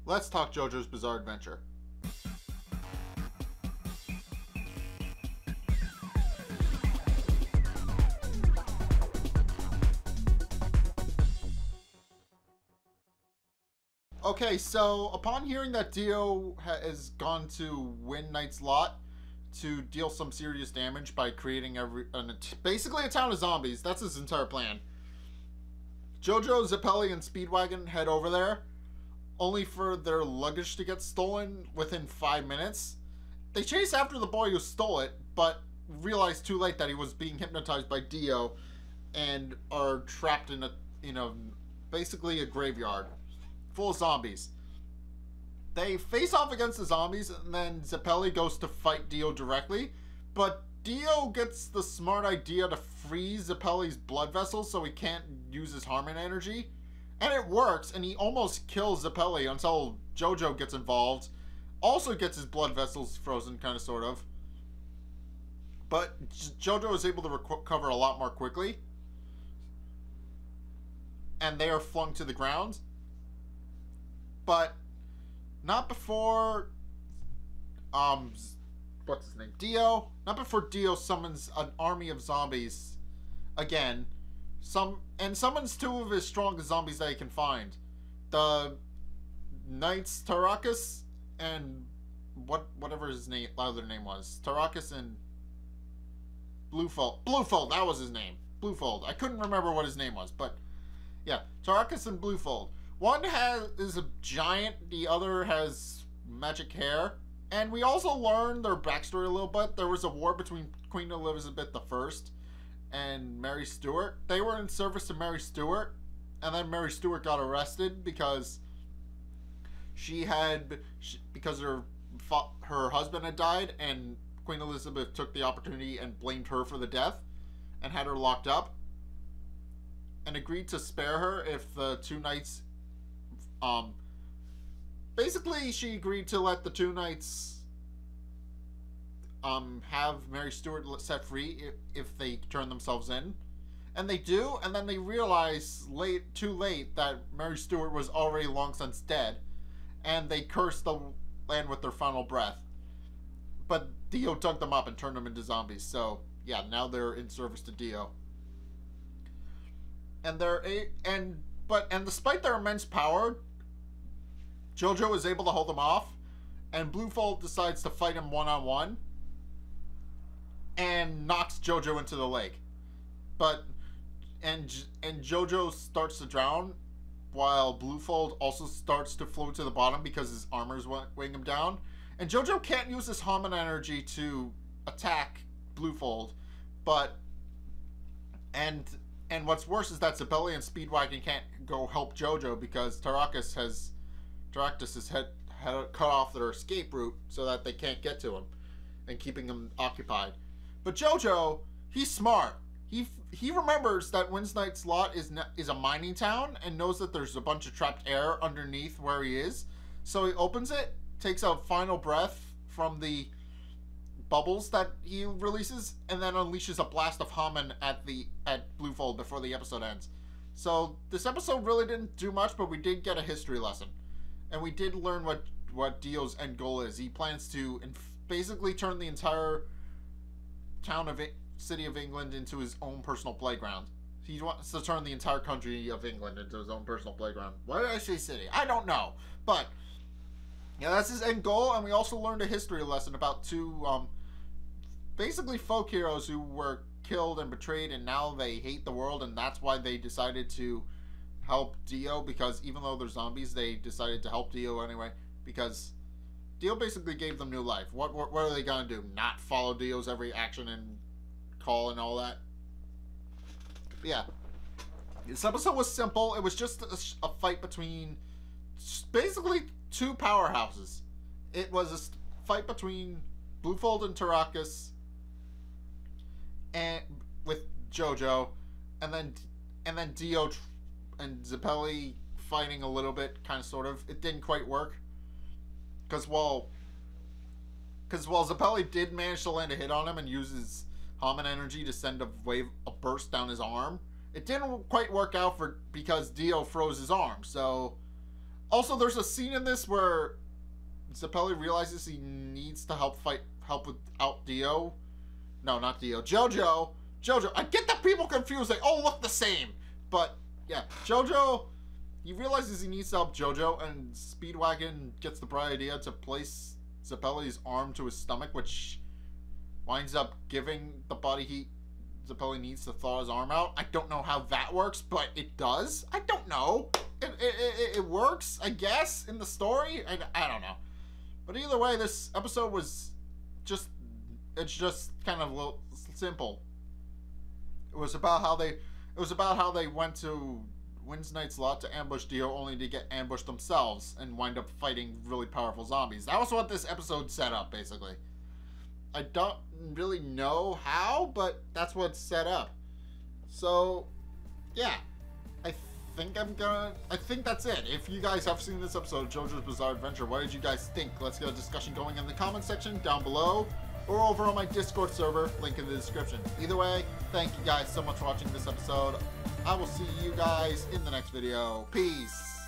Let's talk JoJo's Bizarre Adventure. Okay, so upon hearing that Dio has gone to Win Knight's lot to deal some serious damage by creating basically a town of zombies, that's his entire plan. Jojo, Zeppeli, and Speedwagon head over there, only for their luggage to get stolen within 5 minutes. They chase after the boy who stole it, but realize too late that he was being hypnotized by Dio and are trapped in basically a graveyard full of zombies. They face off against the zombies, and then Zeppeli goes to fight Dio directly, but Dio gets the smart idea to freeze Zeppeli's blood vessels so he can't use his Harmon energy. And it works, and he almost kills Zeppeli until Jojo gets involved. Also gets his blood vessels frozen, kind of, sort of. But Jojo is able to recover a lot more quickly. And they are flung to the ground. But not before what's his name? Dio. Not before Dio summons an army of zombies again. Summons two of his strongest zombies that he can find. The Knights Tarakas and whatever his other name was. Tarakas and Bluefold. Bluefold, that was his name. Bluefold. I couldn't remember what his name was, but yeah, Tarakas and Bluefold. One is a giant, the other has magic hair. And we also learned their backstory a little bit. There was a war between Queen Elizabeth I and Mary Stuart. They were in service to Mary Stuart, and then Mary Stuart got arrested because because her husband had died, and Queen Elizabeth took the opportunity and blamed her for the death and had her locked up, and agreed to spare her if the two knights basically she agreed to let the two knights have Mary Stuart set free if they turn themselves in. And they do, and then they realize too late that Mary Stuart was already long since dead, and they curse the land with their final breath. But Dio dug them up and turned them into zombies, so yeah, now they're in service to Dio. And despite their immense power, Jojo is able to hold them off, and Bluefold decides to fight him one-on-one and knocks Jojo into the lake. And Jojo starts to drown, while Bluefold also starts to float to the bottom because his armor's weighing him down. And Jojo can't use his Harmon energy to attack Bluefold, and what's worse is that Zeppeli and Speedwagon can't go help Jojo because Tarakas has had cut off their escape route so that they can't get to him and keeping him occupied. But Jojo, he's smart. He remembers that Winds Knight's lot is a mining town and knows that there's a bunch of trapped air underneath where he is. So he opens it, takes a final breath from the bubbles that he releases, and then unleashes a blast of Harmon at Bluefold before the episode ends. So this episode really didn't do much, but we did get a history lesson. And we did learn what Dio's end goal is. He plans to basically turn the entire city of England into his own personal playground. He wants to turn the entire country of England into his own personal playground. Why did I say city? I don't know. But yeah, that's his end goal. And we also learned a history lesson about two basically folk heroes who were killed and betrayed, and now they hate the world, and that's why they decided to help Dio, because even though they're zombies, they decided to help Dio anyway, because Dio basically gave them new life. What are they gonna do? Not follow Dio's every action and call and all that? But yeah, this episode was simple. It was just a fight between basically two powerhouses. It was a fight between Bluefold and Tarakas, and with Jojo, and then Dio and Zeppeli fighting a little bit, kind of, sort of. It didn't quite work because while Zeppeli did manage to land a hit on him and use his Harmon energy to send a burst down his arm, it didn't quite work out because Dio froze his arm. So Also, there's a scene in this where Zappelli realizes he needs to help without Dio. No, not Dio. Jojo. I get the people confused. They all look the same. But, yeah. Jojo, he realizes he needs to help Jojo, and Speedwagon gets the bright idea to place Zappelli's arm to his stomach, which winds up giving the body heat Zappelli needs to thaw his arm out. I don't know how that works, but it does. I don't know. It works, I guess, in the story. I don't know. But either way, this episode was just... It's just kind of a little simple. It was about how they went to Wednesday's lot to ambush Dio, only to get ambushed themselves and wind up fighting really powerful zombies. That was what this episode set up, basically. I don't really know how, but that's what's set up. So, yeah. I think that's it. If you guys have seen this episode of JoJo's Bizarre Adventure, what did you guys think? Let's get a discussion going in the comment section down below, or over on my Discord server, link in the description. Either way, thank you guys so much for watching this episode. I will see you guys in the next video. Peace.